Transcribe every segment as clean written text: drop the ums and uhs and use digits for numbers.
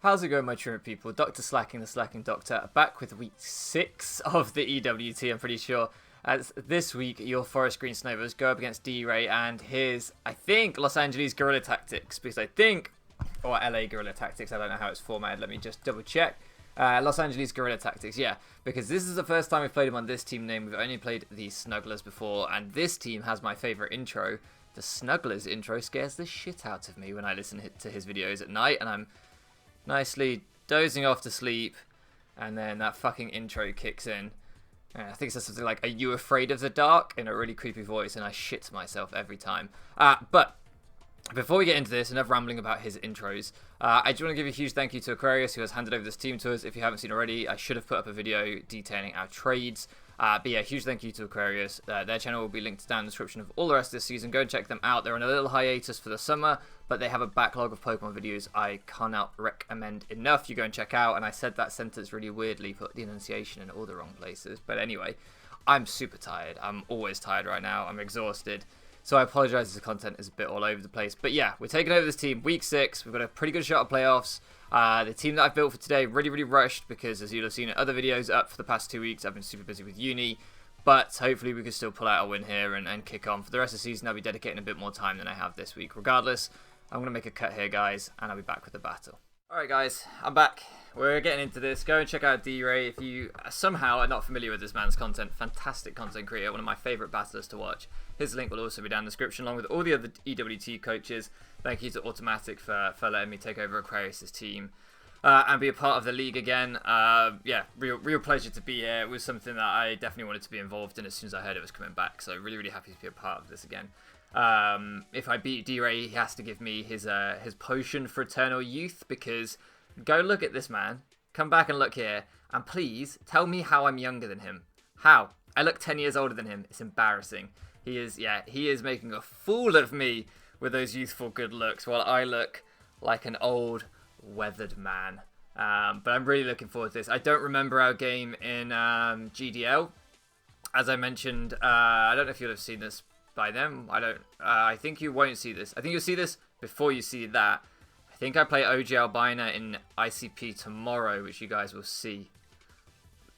How's it going, my truant people? Dr. Slacking, the Slacking Doctor, back with week 6 of the EWT, I'm pretty sure. As this week, your Forest Green Snovers go up against D.Rey and his, I think, Los Angeles Guerrilla Tactics, because I think, or LA Guerrilla Tactics, I don't know how it's formatted, let me just double check. Los Angeles Guerrilla Tactics, yeah, because this is the first time we've played him on this team name. We've only played the Snugglers before, and this team has my favourite intro. The Snugglers intro scares the shit out of me when I listen to his videos at night, and I'm nicely dozing off to sleep, and then that fucking intro kicks in. I think it says something like, "Are you afraid of the dark?" in a really creepy voice, and I shit myself every time. But before we get into this, enough rambling about his intros. I just want to give a huge thank you to Aquarius, who has handed over this team to us. If you haven't seen already, I should have put up a video detailing our trades. But yeah, huge thank you to Aquarius. Their channel will be linked down in the description of all the rest of this season. Go and check them out. They're on a little hiatus for the summer, but they have a backlog of Pokemon videos I cannot recommend enough. You go and check out. And I said that sentence really weirdly, put the enunciation in all the wrong places. But anyway, I'm super tired. I'm always tired right now. I'm exhausted. So I apologise if the content is a bit all over the place. But yeah, we're taking over this team. Week 6. We've got a pretty good shot at playoffs. The team that I've built for today really rushed because, as you'll have seen in other videos up for the past 2 weeks, I've been super busy with uni. But hopefully we can still pull out a win here and kick on. For the rest of the season, I'll be dedicating a bit more time than I have this week. Regardless, I'm going to make a cut here, guys, and I'll be back with the battle. Alright, guys, I'm back. We're getting into this. Go and check out D.Rey if you somehow are not familiar with this man's content. Fantastic content creator, one of my favourite battlers to watch. His link will also be down in the description, along with all the other EWT coaches. Thank you to Automatic for letting me take over Aquarius' team and be a part of the league again. Yeah, real pleasure to be here. It was something that I definitely wanted to be involved in as soon as I heard it was coming back. So really happy to be a part of this again. If I beat D.Rey, he has to give me his potion for eternal youth, because go look at this man, come back and look here, and please tell me how I'm younger than him. How? I look 10 years older than him. It's embarrassing. He is making a fool of me with those youthful good looks, while I look like an old, weathered man. But I'm really looking forward to this. I don't remember our game in GDL. As I mentioned, I don't know if you'll have seen this by then. I think you won't see this. I think you'll see this before you see that. I think I play OG Albina in ICP tomorrow, which you guys will see.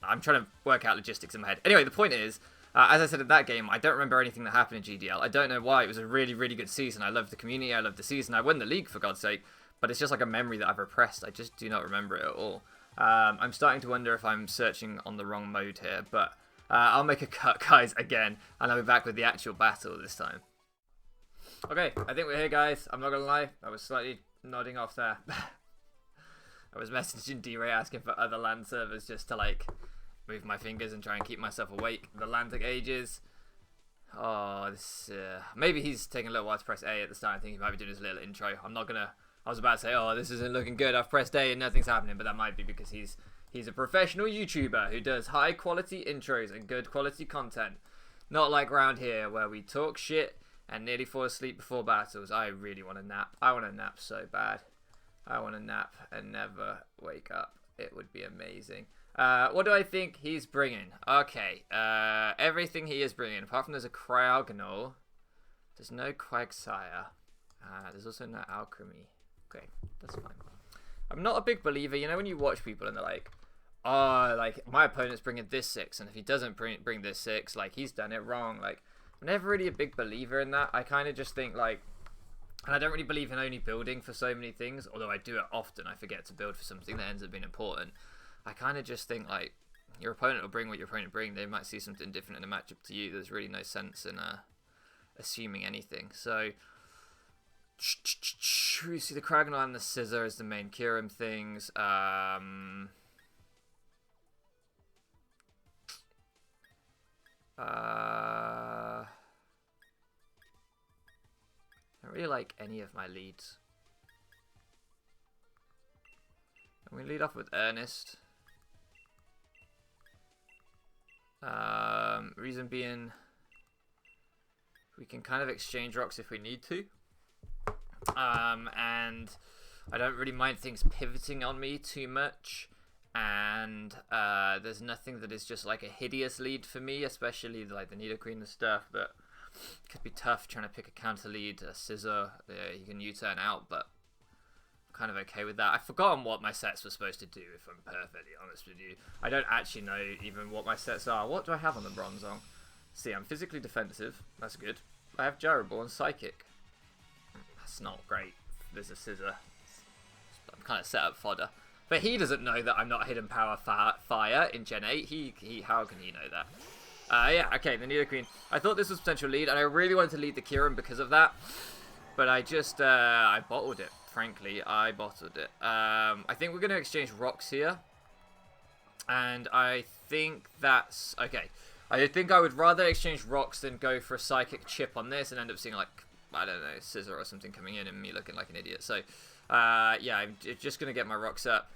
I'm trying to work out logistics in my head. Anyway, the point is, as I said in that game, I don't remember anything that happened in GDL. I don't know why. It was a really good season. I loved the community. I loved the season. I won the league, for God's sake. But it's just like a memory that I've repressed. I just do not remember it at all. I'm starting to wonder if I'm searching on the wrong mode here. But I'll make a cut, guys, again. And I'll be back with the actual battle this time. Okay, I think we're here, guys. I'm not going to lie. I was slightly nodding off there. I was messaging D.Rey asking for other LAN servers just to, like, move my fingers and try and keep myself awake. The Atlantic ages. Oh, this... maybe he's taking a little while to press A at the start. I think he might be doing his little intro. I'm not going to... I was about to say, oh, this isn't looking good. I've pressed A and nothing's happening. But that might be because he's a professional YouTuber who does high-quality intros and good quality content. Not like round here where we talk shit and nearly fall asleep before battles. I really want a nap. I want a nap so bad. I want a nap and never wake up. It would be amazing. What do I think he's bringing? Okay. Everything he is bringing. Apart from there's a Cryogonal. There's no Quagsire. There's also no Alchemy. Okay, that's fine. I'm not a big believer. You know when you watch people and they're like, oh, like, my opponent's bringing this 6. And if he doesn't bring this 6, like, he's done it wrong. Like, I'm never really a big believer in that. I kind of just think, like, and I don't really believe in only building for so many things. Although I do it often. I forget to build for something that ends up being important. I kind of just think, like, your opponent will bring what your opponent brings. They might see something different in a matchup to you. There's really no sense in assuming anything. So, we see the Kragon and the Scissor as the main Kyurem things. I don't really like any of my leads. I'm going to lead off with Ernest. Reason being, we can kind of exchange rocks if we need to. And I don't really mind things pivoting on me too much. And there's nothing that is just like a hideous lead for me, especially like the Nidoqueen and stuff. But it could be tough trying to pick a counter lead, a Scissor. You can U-turn out, but kind of okay with that. I've forgotten what my sets were supposed to do, if I'm perfectly honest with you. I don't actually know even what my sets are. What do I have on the Bronzong? See, I'm physically defensive. That's good. I have Gyro Ball and Psychic. That's not great. There's a Scissor. I'm kind of set up fodder. But he doesn't know that I'm not Hidden Power Fire in Gen 8. How can he know that? Yeah, okay, the Nidoqueen. I thought this was potential lead, and I really wanted to lead the Kieran because of that. But I just, I bottled it, frankly. I bottled it. I think we're going to exchange rocks here. And I think that's, okay. I think I would rather exchange rocks than go for a Psychic Chip on this and end up seeing, like, I don't know, Scissor or something coming in and me looking like an idiot. So, yeah, I'm just going to get my rocks up.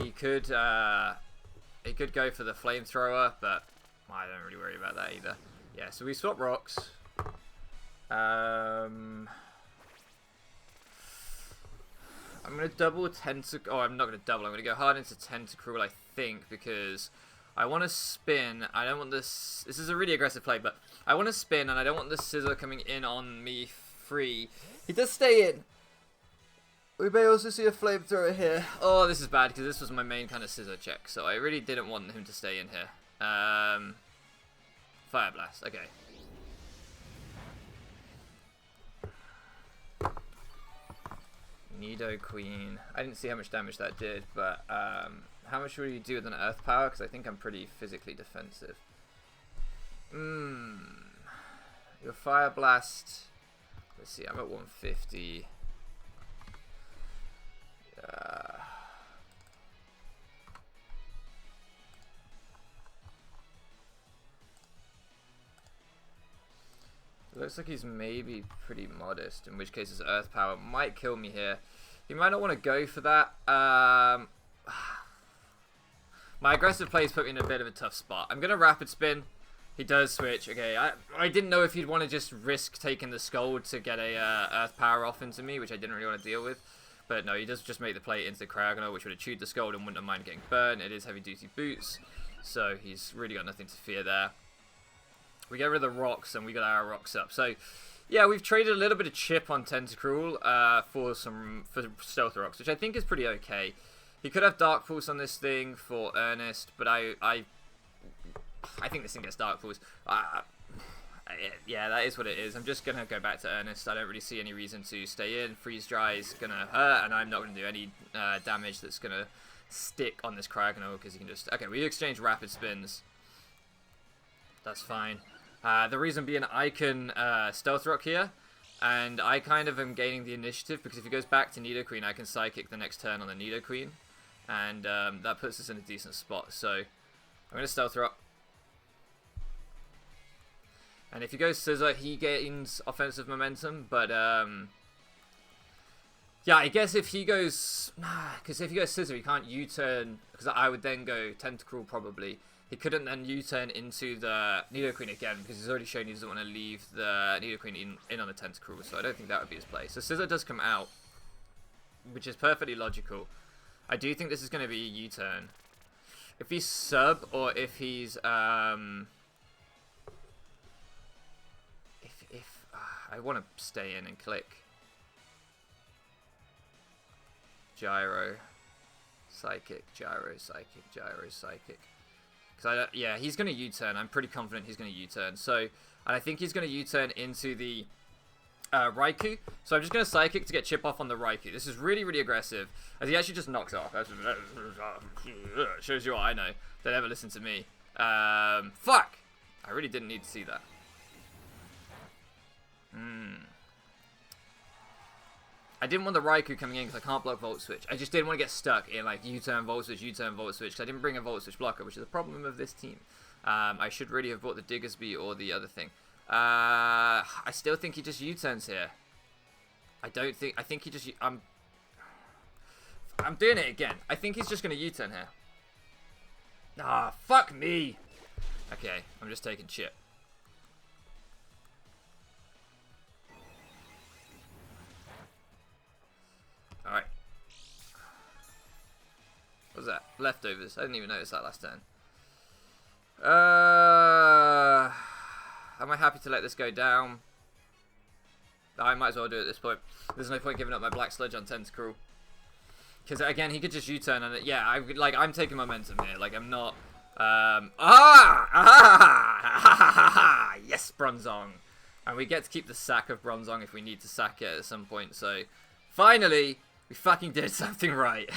He could go for the Flamethrower, but I don't really worry about that either. Yeah, so we swap rocks. I'm going to double Tentacle. Oh, I'm not going to double. I'm going to go hard into Tentacruel, I think, because I want to spin. I don't want this. This is a really aggressive play, but I want to spin, and I don't want the Scissor coming in on me free. He does stay in. We may also see a Flamethrower here. Oh, this is bad, because this was my main kind of Scissor check, so I really didn't want him to stay in here. Fire Blast. Okay. Nidoqueen. I didn't see how much damage that did, but how much will you do with an Earth Power? Because I think I'm pretty physically defensive. Your Fire Blast. Let's see, I'm at 150. It looks like he's maybe pretty modest, in which case his Earth Power might kill me here. He might not want to go for that. My aggressive plays put me in a bit of a tough spot. I'm going to Rapid Spin. He does switch. Okay, I didn't know if he'd want to just risk taking the Scald to get a Earth Power off into me, which I didn't really want to deal with. But no, he does just make the play into the Cryogonal, which would have chewed the Scald and wouldn't have mind getting burned. It is Heavy Duty Boots, so he's really got nothing to fear there. We get rid of the rocks, and we got our rocks up. So, yeah, we've traded a little bit of chip on Tentacruel for Stealth Rocks, which I think is pretty okay. He could have Dark Pulse on this thing for Earnest, but I think this thing gets Dark Pulse. Yeah, that is what it is. I'm just going to go back to Earnest. I don't really see any reason to stay in. Freeze Dry is going to hurt, and I'm not going to do any damage that's going to stick on this Cryogonal, because you can just... Okay, we exchange Rapid Spins. That's fine. The reason being, I can Stealth Rock here, and I kind of am gaining the initiative, because if he goes back to Nidoqueen, I can Psychic the next turn on the Nidoqueen, and that puts us in a decent spot. So I'm going to Stealth Rock. And if he goes Scissor, he gains offensive momentum, but yeah, I guess if he goes... Because if he goes Scissor, he can't U-turn, because I would then go Tentacruel probably. He couldn't then U-turn into the Nidoqueen again, because he's already shown he doesn't want to leave the Nidoqueen in on the Tentacruel, so I don't think that would be his play. So Scissor does come out, which is perfectly logical. I do think this is going to be a U-turn. If he's sub, or if he's... I want to stay in and click. Gyro, Psychic, Gyro, Psychic, Gyro, Psychic. Yeah, he's going to U-turn. I'm pretty confident he's going to U-turn. So, and I think he's going to U-turn into the Raikou. So I'm just going to Psychic to get chip off on the Raikou. This is really, really aggressive, as he actually just knocks off. Shows you what I know. Don't ever listen to me. Fuck! I really didn't need to see that. I didn't want the Raikou coming in because I can't block Volt Switch. I just didn't want to get stuck in like U-turn, Volt Switch, U-turn, Volt Switch, because I didn't bring a Volt Switch blocker, which is a problem of this team. I should really have bought the Diggersby or the other thing. I still think he just U-turns here. I think he just... I'm doing it again. I think he's just going to U-turn here. Ah, fuck me. Okay, I'm just taking chip. Alright. What was that? Leftovers. I didn't even notice that last turn. Am I happy to let this go down? I might as well do it at this point. There's no point giving up my Black Sludge on Tentacruel. Because, again, he could just U-turn, and yeah, I'm taking momentum here. Like, I'm not... Yes, Bronzong. And we get to keep the sack of Bronzong if we need to sack it at some point. So, finally, we fucking did something right.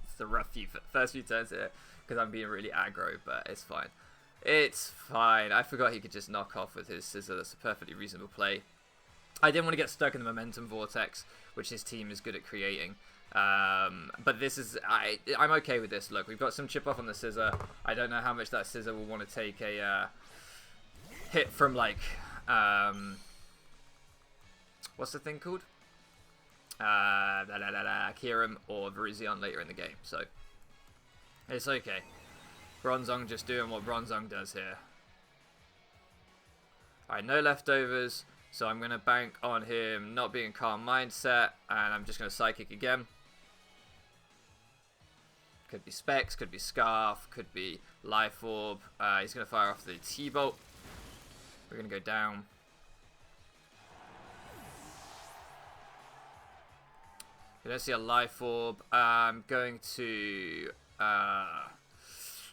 It's the rough first few turns here, because I'm being really aggro, but it's fine. It's fine. I forgot he could just knock off with his Scissor. That's a perfectly reasonable play. I didn't want to get stuck in the momentum vortex, which his team is good at creating. But this is... I'm okay with this. Look, we've got some chip off on the Scissor. I don't know how much that Scissor will want to take a hit from, like... what's the thing called? Kyurem or Virizion later in the game. So, it's okay. Bronzong just doing what Bronzong does here. Alright, no leftovers. So I'm going to bank on him not being calm mindset. And I'm just going to Psychic again. Could be Specs, could be Scarf, could be Life Orb. He's going to fire off the T-Bolt. We're going to go down. We don't see a Life Orb. I'm going to...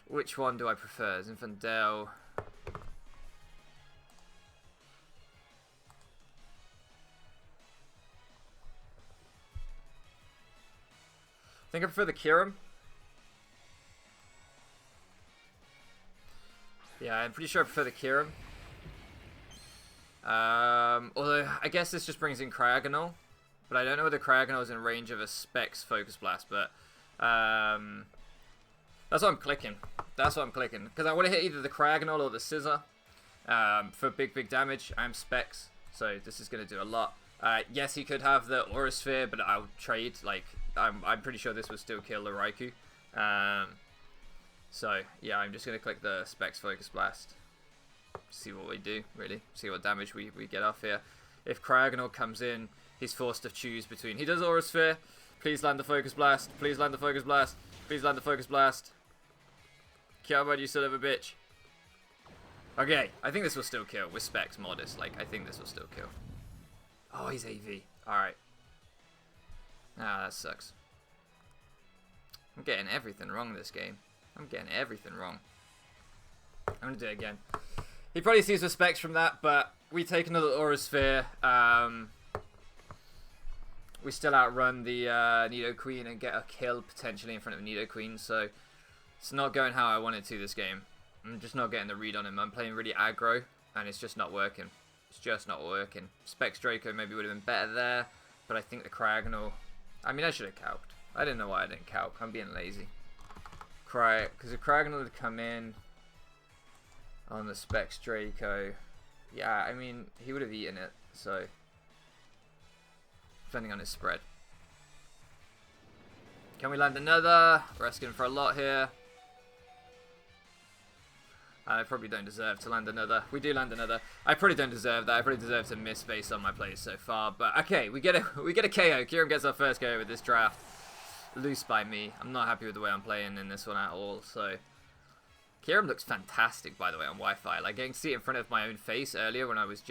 which one do I prefer? Zinfandel. I think I prefer the Kyurem. Yeah, I'm pretty sure I prefer the Kyurem. Although, I guess this just brings in Cryogonal. But I don't know whether Cryogonal is in range of a Specs Focus Blast, but... that's what I'm clicking. That's what I'm clicking. Because I want to hit either the Cryogonal or the Scissor. For big damage. I'm Specs, so this is going to do a lot. Yes, he could have the Aura Sphere, but I'll trade. Like, I'm pretty sure this would still kill the Raikou. So, yeah, I'm just going to click the Specs Focus Blast. See what we do, really. See what damage we get off here. If Cryogonal comes in, he's forced to choose between... He does Aura Sphere. Please land the Focus Blast. Please land the Focus Blast. Please land the Focus Blast. Come on, you son of a bitch. Okay, I think this will still kill. With Specs Modest, like, I think this will still kill. Oh, he's AV. Alright. Ah, that sucks. I'm getting everything wrong this game. I'm getting everything wrong. I'm going to do it again. He probably sees Specs from that, but we take another Aura Sphere. We still outrun the Nidoqueen and get a kill potentially in front of Nidoqueen, so it's not going how I wanted to this game. I'm just not getting the read on him. I'm playing really aggro, and it's just not working. It's just not working. Specs Draco maybe would have been better there, but I think the Cryogonal... I mean, I should have calced. I didn't know why I didn't calc. I'm being lazy. Because the Cryogonal would come in on the Specs Draco. Yeah, I mean, he would have eaten it, so... Depending on his spread. Can we land another? We're asking for a lot here. I probably don't deserve to land another. We do land another. I probably don't deserve that. I probably deserve to miss based on my plays so far. But okay, we get a KO. Kyurem gets our first KO with this draft. Loose by me. I'm not happy with the way I'm playing in this one at all. So Kyurem looks fantastic, by the way, on Wi-Fi. Like, getting to see it in front of my own face earlier when I was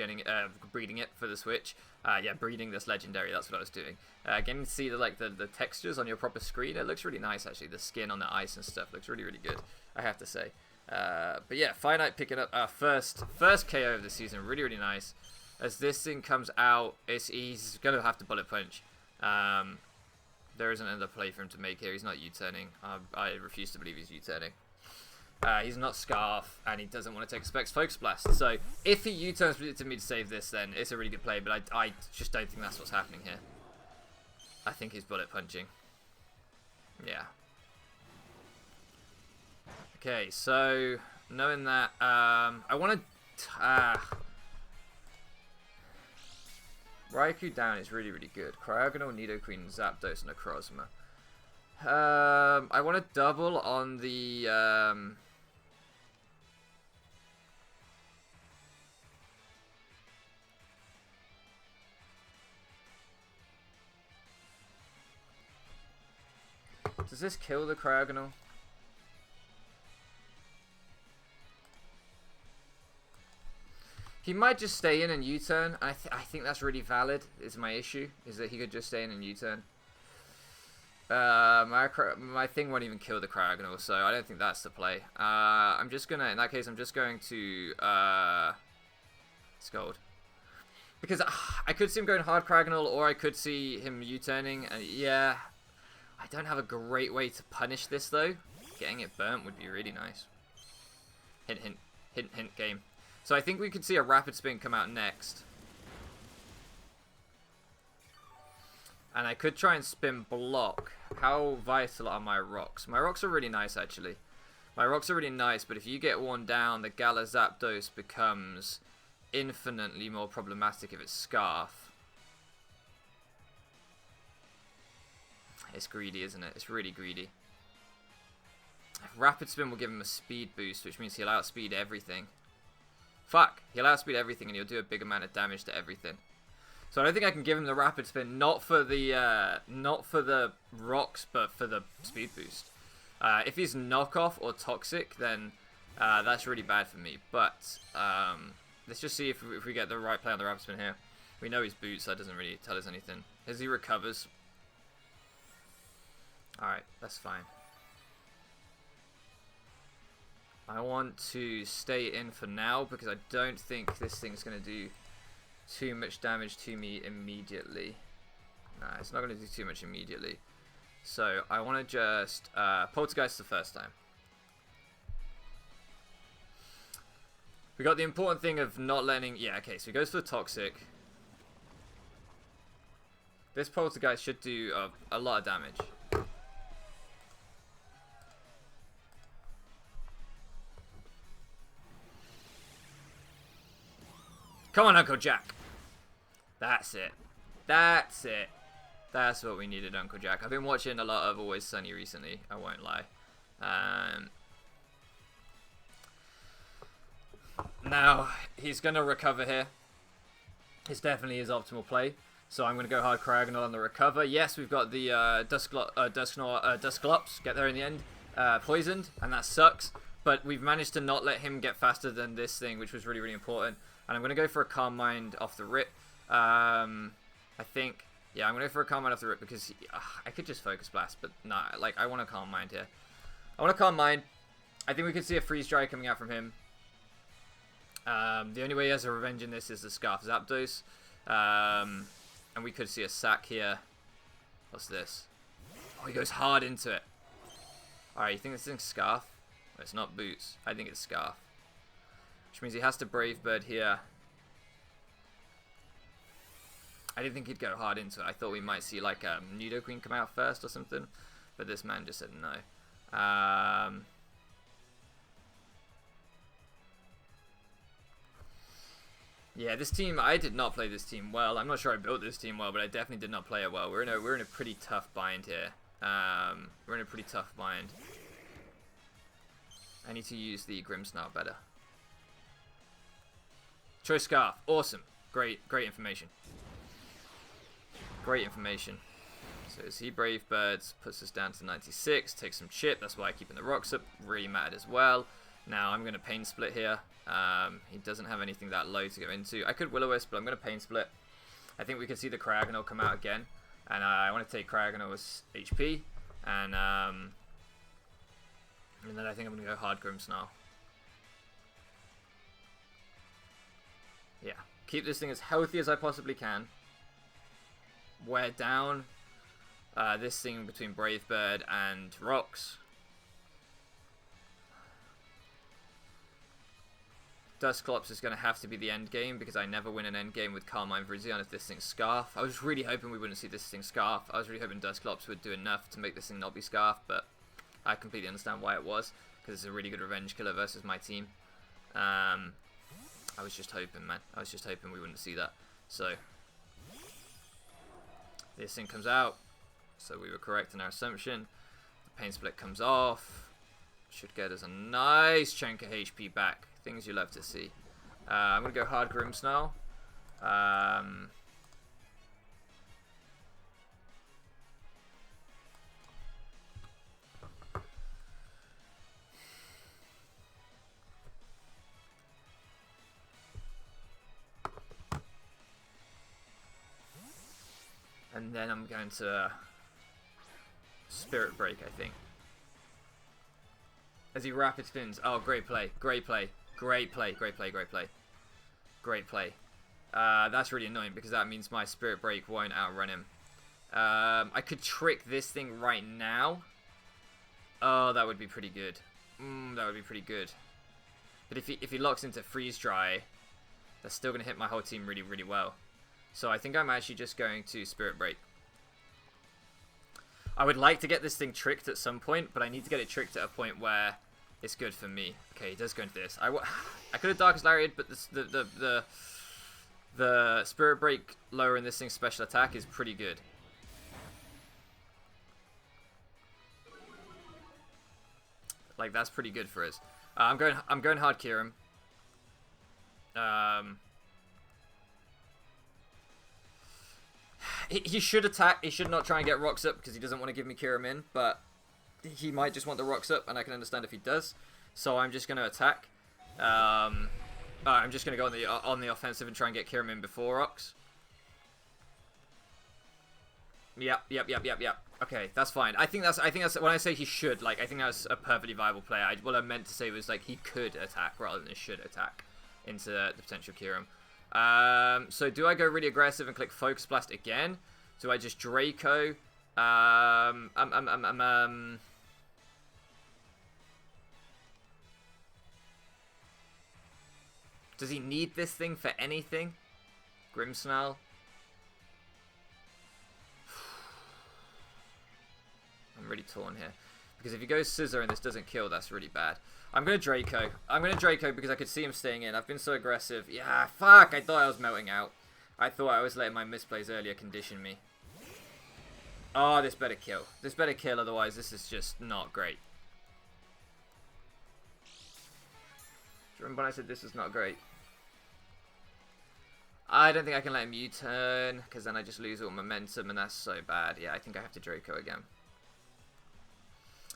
breeding it for the Switch. Yeah, breeding this legendary. That's what I was doing. Getting to see the textures on your proper screen. It looks really nice, actually. The skin on the ice and stuff looks really, really good, I have to say. But yeah, Finite picking up our first KO of the season. Really, really nice. As this thing comes out, he's going to have to Bullet Punch. There isn't another play for him to make here. He's not U-turning. I refuse to believe he's U-turning. He's not Scarf, and he doesn't want to take a Specs Focus Blast. So, if he U-turns to me to save this, then it's a really good play, but I just don't think that's what's happening here. I think he's Bullet Punching. Yeah. Okay, so, knowing that, I want to... Raikou down is really, really good. Cryogonal, Nidoqueen, Zapdos, and Necrozma. I want to double on the... Does this kill the Cryogonal? He might just stay in and U-turn. I think that's really valid. Is my issue is that he could just stay in and U-turn. My thing won't even kill the Kraganor, so I don't think that's the play. I'm just gonna, in that case, I'm just going to Scold. Because I could see him going hard Kraganor, or I could see him U-turning, and yeah, I don't have a great way to punish this though. Getting it burnt would be really nice. Hint, hint, hint, hint game. So I think we could see a Rapid Spin come out next. And I could try and spin block. How vital are my rocks? My rocks are really nice, actually. My rocks are really nice, but if you get worn down, the Gala Zapdos becomes infinitely more problematic if it's Scarf. It's greedy, isn't it? It's really greedy. Rapid Spin will give him a speed boost, which means he'll outspeed everything. Fuck! He'll outspeed everything and he'll do a big amount of damage to everything. So I don't think I can give him the Rapid Spin, not for the rocks, but for the speed boost. If he's knockoff or toxic, then that's really bad for me. But let's just see if we get the right play on the Rapid Spin here. We know he's boots, so that doesn't really tell us anything. As he recovers. Alright, that's fine. I want to stay in for now because I don't think this thing's going to do too much damage to me immediately. Nah, it's not going to do too much immediately. So I want to just Poltergeist the first time. We got the important thing of not letting... Yeah, okay, so he goes for the Toxic. This Poltergeist should do a lot of damage. Come on, Uncle Jack. That's it. That's it. That's what we needed, Uncle Jack. I've been watching a lot of Always Sunny recently. I won't lie. Now, he's going to recover here. It's definitely his optimal play. So I'm going to go hard Kraganor on the recover. Yes, we've got the Dusclops. Get there in the end. Poisoned, and that sucks. But we've managed to not let him get faster than this thing, which was really, really important. And I'm going to go for a Calm Mind off the rip. I think, yeah, I'm going to go for a Calm Mind off the rip because I could just Focus Blast, but nah, like, I want a Calm Mind here. I want a Calm Mind. I think we could see a Freeze Dry coming out from him. The only way he has a revenge in this is the Scarf Zapdos. And we could see a sack here. What's this? Oh, he goes hard into it. Alright, you think this thing's Scarf? Well, it's not Boots. I think it's Scarf. Which means he has to Brave Bird here. I didn't think he'd go hard into it. I thought we might see like a Nidoqueen come out first or something. But this man just said no. Yeah, this team, I did not play this team well. I'm not sure I built this team well, but I definitely did not play it well. We're in a pretty tough bind here. We're in a pretty tough bind. I need to use the Grimmsnarl better. Choice Scarf. Awesome. Great information. Great information. So as he Brave Birds, puts us down to 96, takes some chip. That's why keeping the rocks up really mattered as well. Now I'm going to Pain Split here. He doesn't have anything that low to go into. I could Will-O-Wisp, but I'm going to Pain Split. I think we can see the Kraganor come out again. And I want to take Kraganor's HP. And then I think I'm going to go hard Grimmsnarl. Yeah. Keep this thing as healthy as I possibly can. Wear down this thing between Brave Bird and Rocks. Dusclops is going to have to be the end game because I never win an end game with Carmine Virizion if this thing's Scarf. I was really hoping we wouldn't see this thing Scarf. I was really hoping Dusclops would do enough to make this thing not be Scarf, but I completely understand why it was because it's a really good revenge killer versus my team. I was just hoping, man. I was just hoping we wouldn't see that. So, this thing comes out. So we were correct in our assumption. The Pain Split comes off. Should get us a nice chunk of HP back. Things you love to see. I'm going to go hard Grimmsnarl. And then I'm going to Spirit Break, I think. As he rapid spins. Oh, great play. Great play. Great play. Great play. Great play. Great play. That's really annoying because that means my Spirit Break won't outrun him. I could trick this thing right now. Oh, that would be pretty good. That would be pretty good. But if he locks into Freeze Dry, that's still going to hit my whole team really, really well. So I think I'm actually just going to Spirit Break. I would like to get this thing tricked at some point, but I need to get it tricked at a point where it's good for me. Okay, he does go into this. I could have Darkest Lariat, but the Spirit Break lowering this thing's special attack is pretty good. Like, that's pretty good for us. I'm going hard Kieran. He should attack. He should not try and get rocks up because he doesn't want to give me Kiram in, but he might just want the rocks up, and I can understand if he does. So I'm just going to attack. I'm just going to go on the offensive and try and get Kiram in before rocks. Yep. Okay, that's fine. I think that's when I say he should, like, I think that's a perfectly viable play. What I meant to say was, like, he could attack rather than should attack into the potential Kiram. So do I go really aggressive and click Focus Blast again? Do I just Draco? Does he need this thing for anything? Grimmsnarl? I'm really torn here. Because if he goes Scissor and this doesn't kill, that's really bad. I'm going to Draco. I'm going to Draco because I could see him staying in. I've been so aggressive. Yeah, fuck. I thought I was melting out. I thought I was letting my misplays earlier condition me. Oh, this better kill. This better kill, otherwise this is just not great. Do you remember when I said this is not great? I don't think I can let him U-turn, because then I just lose all momentum, and that's so bad. Yeah, I think I have to Draco again.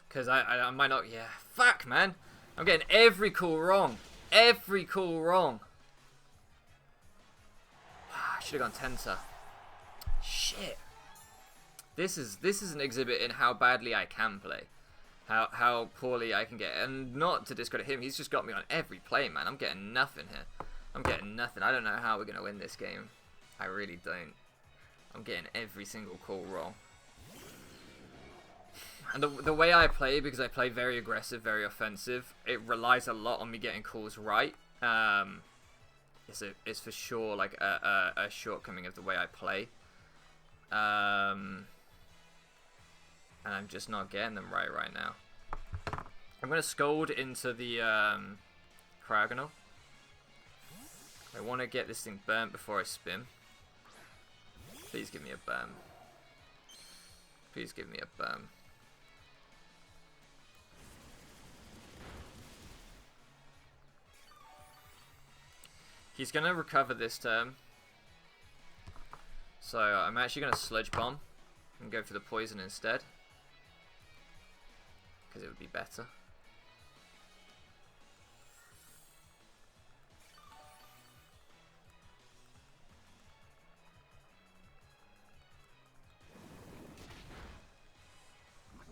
Because I might not... Yeah, fuck, man. I'm getting every call wrong. Every call wrong. I should have gone Tensor. Shit. This is an exhibit in how badly I can play. How poorly I can get. And not to discredit him, he's just got me on every play, man. I'm getting nothing here. I'm getting nothing. I don't know how we're going to win this game. I really don't. I'm getting every single call wrong. And the way I play, because I play very aggressive, very offensive, it relies a lot on me getting calls right. It's for sure like a shortcoming of the way I play. And I'm just not getting them right now. I'm going to Scold into the Cryogonal. I want to get this thing burnt before I spin. Please give me a burn. Please give me a burn. He's going to recover this turn. So I'm actually going to Sludge Bomb and go for the poison instead. Because it would be better.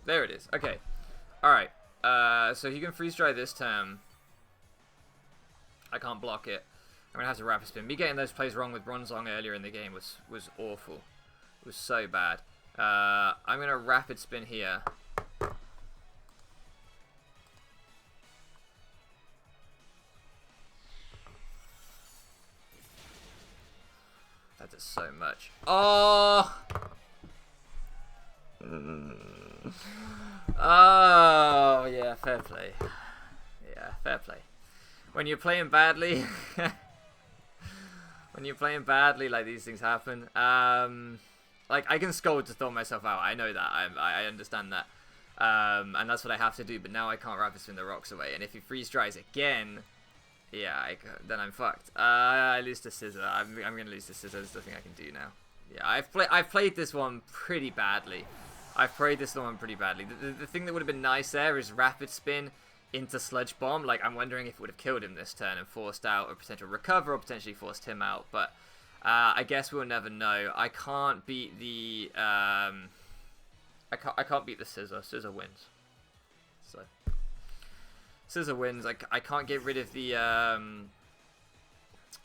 There it is. Okay. Alright. So he can freeze dry this turn. I can't block it. I'm going to have to Rapid Spin. Me getting those plays wrong with Bronzong earlier in the game was awful. It was so bad. I'm going to Rapid Spin here. That does so much. Oh! Oh, yeah, fair play. Yeah, fair play. When you're playing badly... when you're playing badly, like, these things happen. Like, I can Scold to throw myself out. I know that. I understand that. And that's what I have to do. But now I can't Rapid Spin the rocks away. And if he freeze dries again, yeah, then I'm fucked. I lose to Scissor. I'm going to lose to Scissor. There's nothing I can do now. Yeah, I've played this one pretty badly. I've played this one pretty badly. The thing that would have been nice there is Rapid Spin into Sludge Bomb. Like, I'm wondering if it would have killed him this turn and forced out a potential recover or potentially forced him out. But I guess we'll never know. I can't beat the I can't beat the Scissor. Scissor wins. So Scissor wins. I can't get rid of the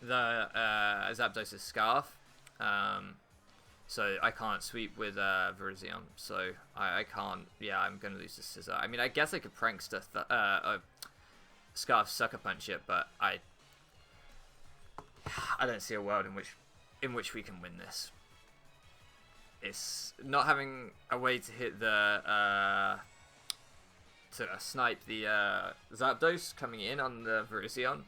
Zapdos' Scarf. So I can't sweep with Virizion. So I can't. Yeah, I'm gonna lose the Scissor. I mean, I guess I could Prankster Scarf Sucker Punch it, but I don't see a world in which we can win this. It's not having a way to hit the to snipe the Zapdos coming in on the Virizion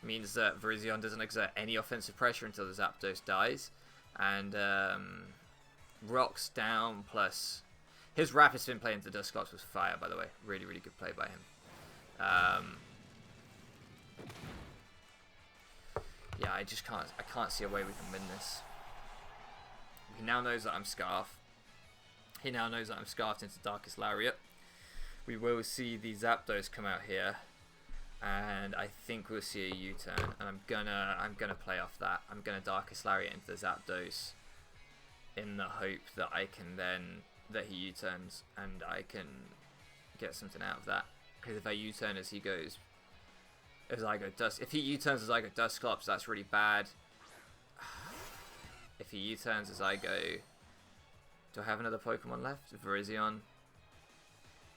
means that Virizion doesn't exert any offensive pressure until the Zapdos dies, and rocks down plus his Rapid Spin play into Dusclops was fire, by the way. Really, really good play by him. Yeah, I can't see a way we can win this. He now knows that I'm Scarf. He now knows that I'm Scarfed into Darkest Lariat. We will see the Zapdos come out here, and I think we'll see a U-turn. And I'm gonna play off that. I'm gonna Darkest Lariat into the Zapdos, in the hope that that he U-turns and I can get something out of that. Because if I U-turn as he goes, if he U-turns as I go Dusclops, that's really bad. If he U-turns as I go, do I have another Pokemon left? Virizion.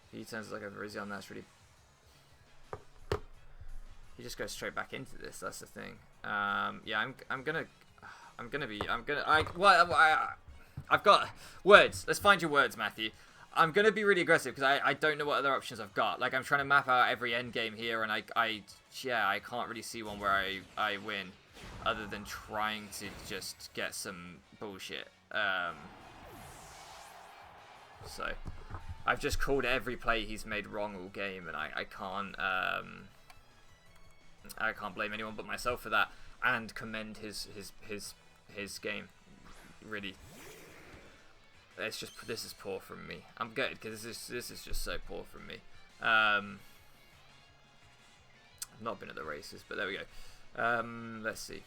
If he U-turns as I go Virizion, that's really. He just goes straight back into this. That's the thing. Yeah, I've got words. Let's find your words, Matthew. I'm gonna be really aggressive because I don't know what other options I've got. Like, I'm trying to map out every end game here, and I can't really see one where I win, other than trying to just get some bullshit. So I've just called every play he's made wrong all game, and I can't blame anyone but myself for that, and commend his game. Really. It's just, this is poor from me. I'm gutted because this is just so poor from me. I've not been at the races, but there we go. Let's see.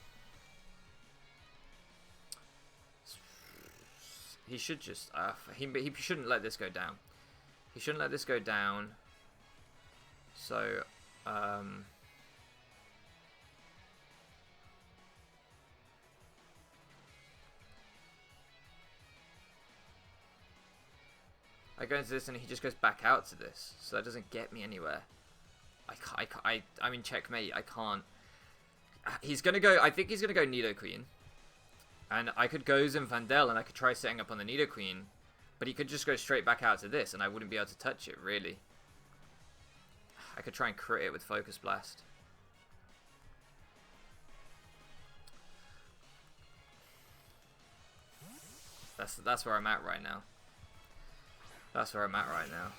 He should just he shouldn't let this go down. He shouldn't let this go down. So I go into this and he just goes back out to this, so that doesn't get me anywhere. I mean, checkmate. I can't. He's gonna go. I think he's gonna go Nidoqueen, and I could go Zinfandel and I could try setting up on the Nidoqueen, but he could just go straight back out to this, and I wouldn't be able to touch it really. I could try and crit it with Focus Blast. That's where I'm at right now. That's where I'm at right now.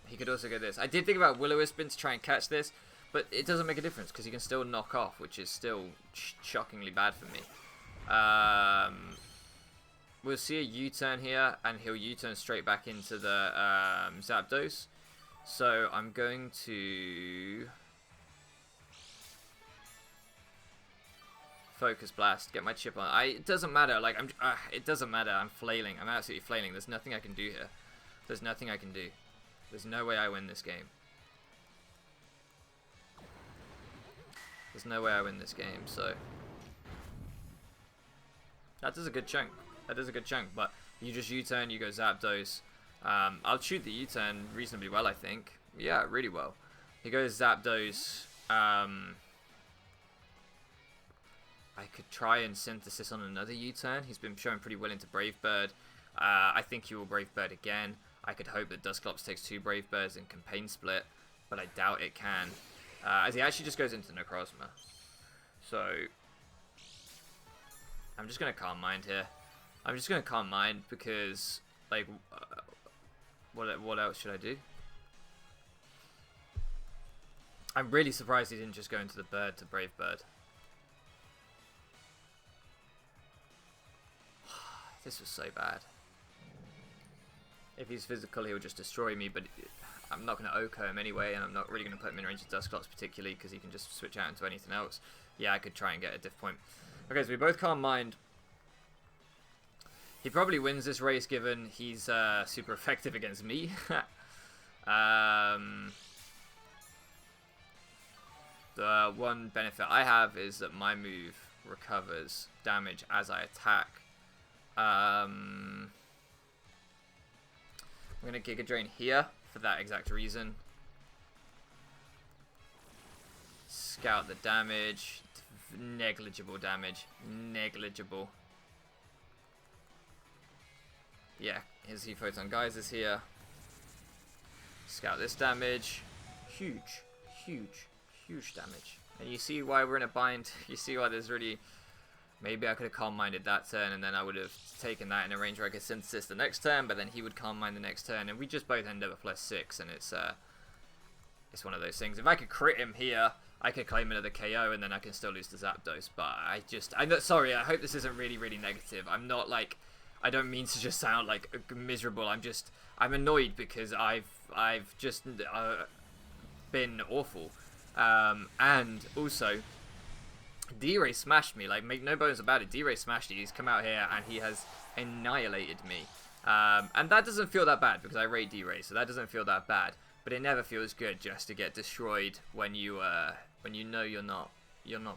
He could also go this. I did think about Will-O-Wisp to try and catch this, but it doesn't make a difference because he can still knock off, which is still shockingly bad for me. We'll see a U-turn here, and he'll U-turn straight back into the Zapdos. So I'm going to Focus Blast, get my chip on. It doesn't matter. Like it doesn't matter. I'm flailing. I'm absolutely flailing. There's nothing I can do here. There's nothing I can do. There's no way I win this game. There's no way I win this game. So that does a good chunk. That does a good chunk. But you just U-turn. You go Zapdos. I'll shoot the U-turn reasonably well, I think. Yeah, really well. He goes Zapdos. I could try and Synthesis on another U-turn. He's been showing pretty willing to Brave Bird. I think he will Brave Bird again. I could hope that Dusclops takes 2 Brave Birds and can Pain Split, but I doubt it can. As he actually just goes into Necrozma. So I'm just going to Calm Mind here. I'm just going to Calm Mind because, like, what else should I do? I'm really surprised he didn't just go into the Bird to Brave Bird. This was so bad. If he's physical, he'll just destroy me, but I'm not going to OHKO him anyway, and I'm not really going to put him in range of Dusclops particularly, because he can just switch out into anything else. Yeah, I could try and get a diff point. Okay, so we both Calm Mind. He probably wins this race given he's super effective against me. The one benefit I have is that my move recovers damage as I attack. I'm going to Giga Drain here for that exact reason. Scout the damage. Negligible damage. Negligible. Yeah, his Heat Photon Geysers here. Scout this damage. Huge, huge, huge damage. And you see why we're in a bind. You see why there's really... Maybe I could have Calm Minded that turn, and then I would have taken that in a range where I could Synthesis the next turn, but then he would Calm Mind the next turn, and we just both end up at +6, and it's one of those things. If I could crit him here, I could claim another KO, and then I can still lose the Zapdos, but sorry, I hope this isn't really, really negative. I'm not like... I don't mean to just sound like miserable. I'm annoyed because I've just been awful. And also, D.Rey smashed me. Like, make no bones about it. D.Rey smashed me. He's come out here and he has annihilated me. And that doesn't feel that bad because I rate D.Rey, so that doesn't feel that bad. But it never feels good just to get destroyed when you know you're not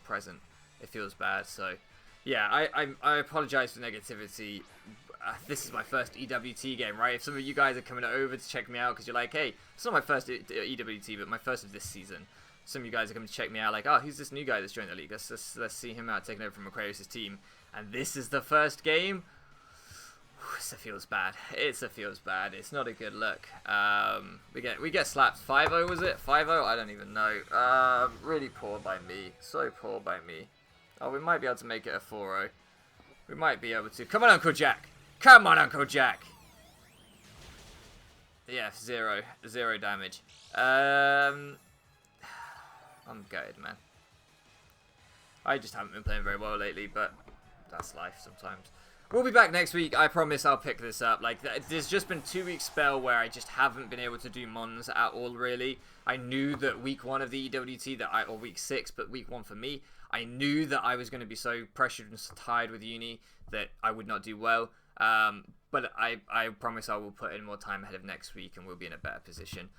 present. It feels bad. So yeah, I apologize for negativity. This is my first EWT game, right? If some of you guys are coming over to check me out because you're like, hey, it's not my first EWT, but my first of this season. Some of you guys are coming to check me out like, oh, who's this new guy that's joined the league? Let's see him out, taking over from Aquarius' team. And this is the first game. It feels bad. It feels bad. It's not a good look. We get slapped. 5-0 was it? 5-0? I don't even know. Really poor by me. So poor by me. Oh, we might be able to make it a 4-0. We might be able to. Come on, Uncle Jack. Come on, Uncle Jack. Yeah, zero damage. I'm gutted, man. I just haven't been playing very well lately, but that's life sometimes. We'll be back next week. I promise I'll pick this up. Like, there's just been 2-week spell where I just haven't been able to do Mons at all, really. I knew that week 1 of the EWT, or week 6, but week 1 for me, I knew that I was going to be so pressured and tired with uni that I would not do well. But I promise I will put in more time ahead of next week and we'll be in a better position.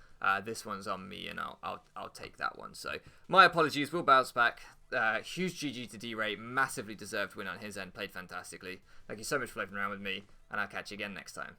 This one's on me and I'll take that one. So my apologies, we'll bounce back. Huge GG to D.Rey, massively deserved win on his end, played fantastically. Thank you so much for living around with me, and I'll catch you again next time.